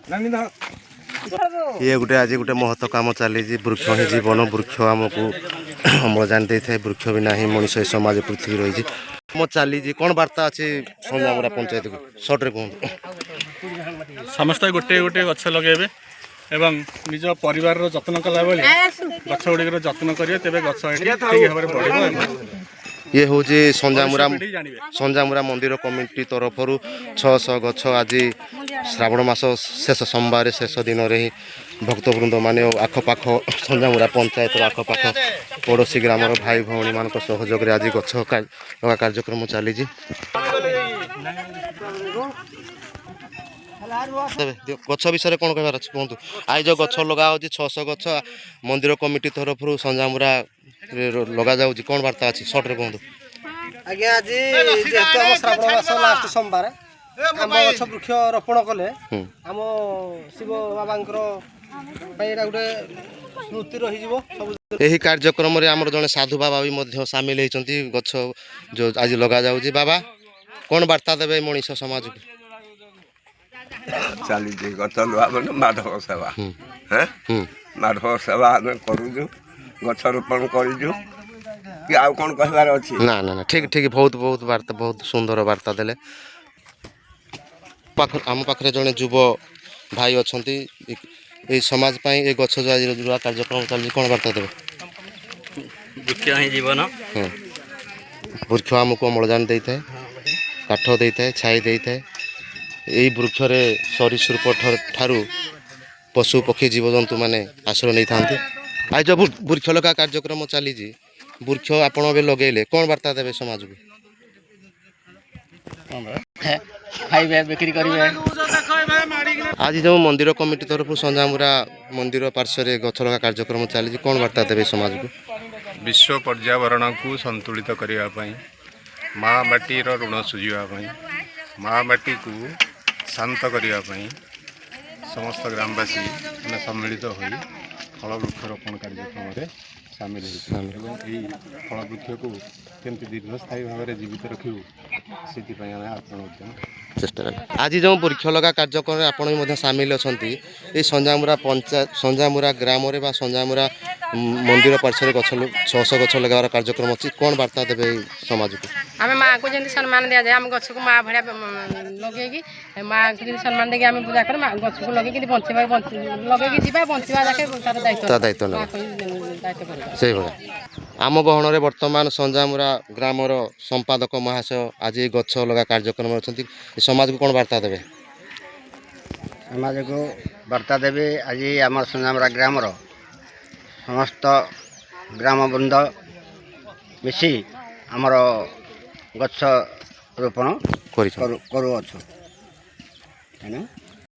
ये गोटे आज गोटे महत्व काम चली वृक्ष ही जीवन वृक्ष आमको अम्लजान दे था वृक्ष बिना ही मनुष्य समाज पृथ्वी रही चली कौन वार्ता अच्छी संजामुरा पंचायत को सर्टे कहूँ समस्त गोटे गोटे गछ लगे एवं निज परिवार जत्न कला बेले गछ गुड़िक जत्न करेंगे तेज गछ ठीक भाव में बढ़ ये हूँ संजामुरा मंदिर कमिटी तरफ 600 गछ आज श्रावण मास शेष सोमवार शेष दिन में ही भक्तवृंद मान आखपाख संजामुरा पंचायत आखपाख पड़ोशी ग्रामर भाई भौणी मान सहयोग आज गछ लगा कार्यक्रम चली गछ विषय कौन कहार अच्छे कहतु आज जो गछ लगा 600 गछ मंदिर कमिटी तरफ संजामुरा लगा जाऊँ कौन वार्ता अच्छी सर्टे कहतु आज्ञा आज जेहेतु आम श्रावण मास लास्ट सोमवार आम गछ वृक्ष रोपण कले आम शिव बाबा गोटे स्मृति रही यही कार्यक्रम रे आमर जने साधु बाबा भी मध्य शामिल होती गछ जो आज लगा जाऊँ बाबा कौन वार्ता देवे मनीष समाज को चली गछ लुआ बोले माधव सेवा माधव सेवा आम करूँ गछ रोपण करूँ कि आउ कौन कहबार अच्छी ना ना ना ठीक ठीक बहुत बहुत वार्ता बहुत सुंदर वार्ता देले आम पाखे जड़े युव भाई अच्छा ये समाज ये गछ जो आज रुआ कार्यक्रम चलती कौन वार्ता देवे वृक्ष ही जीवन वृक्ष आमको अम्लजान दे था काठ दे था छाई दे था यही वृक्ष सरीसृप ठारू पशु पक्षी जीवजंतु माने आश्रय नहीं था आज जो वृक्ष लगा कार्यक्रम चली वृक्ष आपण लगे कौन वार्ता देवे समाज को बिक्री करेंगे आज जो मंदिर कमिटी तरफ संजामुरा मंदिर पार्श्व गछ लगा कार्यक्रम चली कौन वार्ता देवे समाज को विश्व पर्यावरण को संतुलित करने माँ माटी ऋण सुझापी माँ माटी को शांत करने समस्त ग्रामवासी मैंने सम्मिलित हो फल वृक्षरोपण कार्यक्रम में सामिल हो फल वृक्ष को केमती दीर्घस्थायी भाव में जीवित रखू से चेष्टा आज जो वृक्ष लगा कार्यक्रम में आपण भी सामिल अच्छा ये संजामुरा पंचायत संजामुरा ग्राम बा संजामुरा मंदिर पार्श्व गछ 600 गछ लगार कार्यक्रम अच्छी कौन वार्ता देवे समाज को आम माँ को जमी सम्मान दि जाए आम गछ को माँ भाया लगे माँ को सम्मान देगी आम पूजा कर गछ को लगे बचा लगे जा बचा जाके दायित्व से आम गहन में बर्तमान संजामुरा ग्रामर संपादक महाशय आज गछ लगा कार्यक्रम अच्छा समाज को कौन वार्ता देवे समाज को वार्ता देवे आज आम संजामुरा ग्रामर समस्त ग्रामवृंद मिसी आमर गछ रोपण करूँ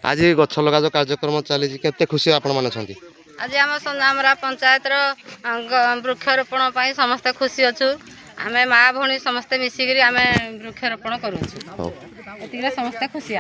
आज गछ लगा जो कार्यक्रम चली केते खुशी आपण माने छथि आज आम संजामुरा पंचायत वृक्षरोपण समस्ते खुशी अच्छु आम माँ भौणी समस्ते मिसिक आम वृक्षरोपण करूँ समस्ते खुशी।